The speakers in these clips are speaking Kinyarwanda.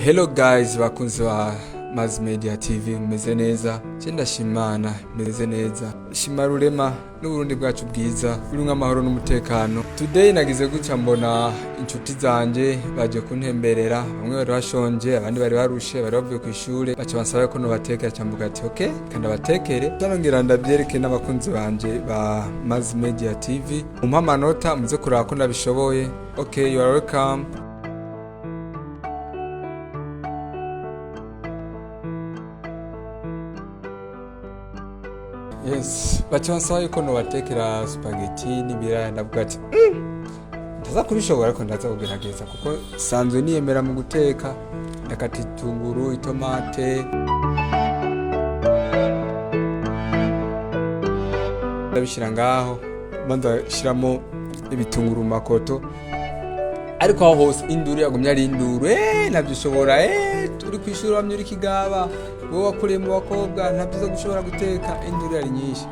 Hello guys, bakunzi ba Mass Media TV, meze neza. Cyenda shimana, meze neza. Shimarurema n'Uburundi bwacu bwiza, burumwe amahoro n'umutekano. Today nagize guca mbona inshuti zanje baje kuntemberera, bamwe bari bashonje, abandi bari barushe, bari bavuye ku ishure, baca bansaba ko no batekera cyambuga ati okay, kandi batekere. Ndangira ndabyereke n'abakunzi banje ba Mass Media TV. Umpa amanota muze kuraba ko ndabishoboye. Okay, you are welcome. Yes, bachansaba yuko no batekera spaghetti n'ibiraya ndavuga ati ndaza kubishobora ariko ndaza kugerageza kuko sanzwe niyemera mu guteka. Ndakata itunguru, itomate, ndabishira ngaho, banza shiramo ibitunguru makoto. Ariko aho hose induru yagumye ari induru, nabyishobora, turi kwishura bamye uri kigaba, wowe wakuriye mu bakobwa ntabyiza gushobora guteka, induru yari nyinshi.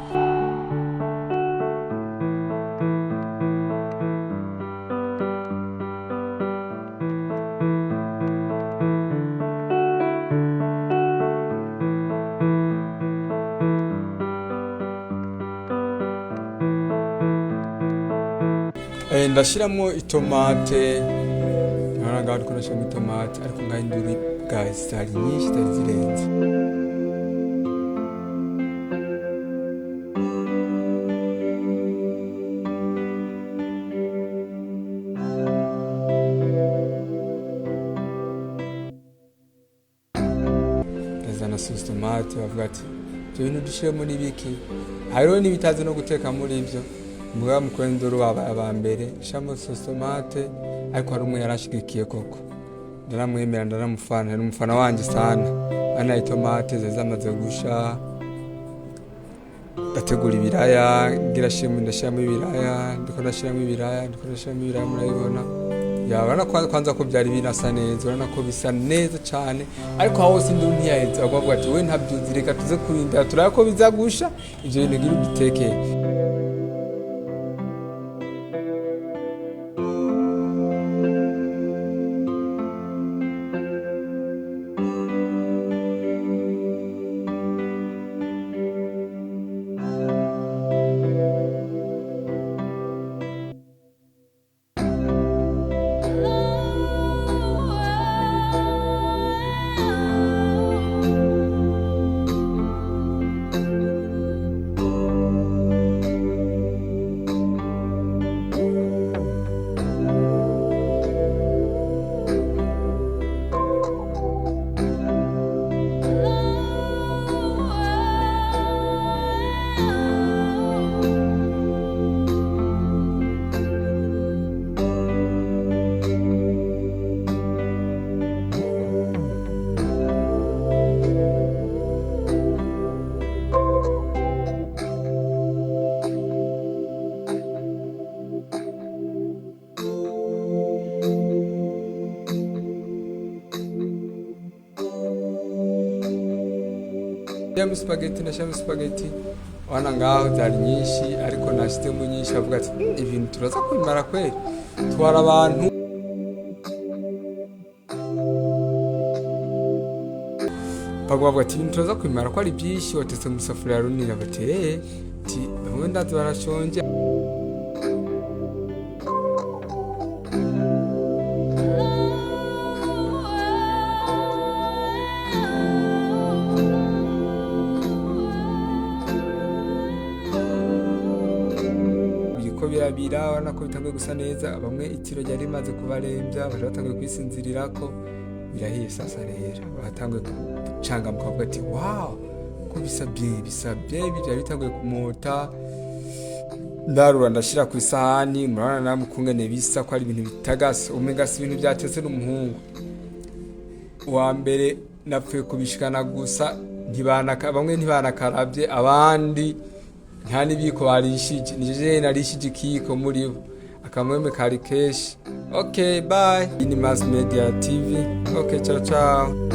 Ndashiramo itomate, naranga ariko ndashiramo itomate, ariko ngahindura guys zari nyinshi zari zirenze. Ndazana sauce tomate, bavuga ati ibyo bintu dushiremo n'ibiki, hariho n'ibitazi no guteka muri ivyo. Mbwa mukwendoro baba mbere shamo sauce tomate, ariko hari umwe yarashigikiye koko, ndaramwemera ndaramufana, ari umufana wanje sana. Ana itomate zamaze gusha, ndategura ibiraya, ngira shimo ndashiramo ibiraya, ndiko ndashiramo ibiraya murabibona. Yabana kwanza ko byari binasa neza, urana ko bisa neza cyane, ariko aho hose nduru ntiyaheza bavuga ati we ntabyuzi, reka tuze kurinda turako ko bizagusha ivyo bintu ngira ubitekeye. Ndashiramo spaghetti wana ngaho zari nyinshi, ariko nashitemo nyinshi avuga ati ibintu turaza kwimara kweli, twara abantu. Bavuga ati ibintu turaza kwimara ko ari byinshi, watetse mu safuriya runini, bati ati bamwe ndazi barashonje. Birabira wana ko bitangiye gusa neza, bamwe itiro ryari rimaze kubarembya, baje batangiye kwisinzirirako, birahiye sasa rero. Batangiye gucanga mukavuga ati wow, ko bisabye byari bitangiye kumota. Ndarura ndashira ku isahani, murana namwe kungene bisa ko ari ibintu bitagase, umenga si ibintu byatetse n'umuhungu. Wa mbere napfuye kubishikana gusa, bamwe ntibanakarabye, abandi nta nibiko barishije, nije narishije ikiko muri bo, akamweme kari keshi. Okay, bye. Ini Mass Media TV. Okay, ciao ciao.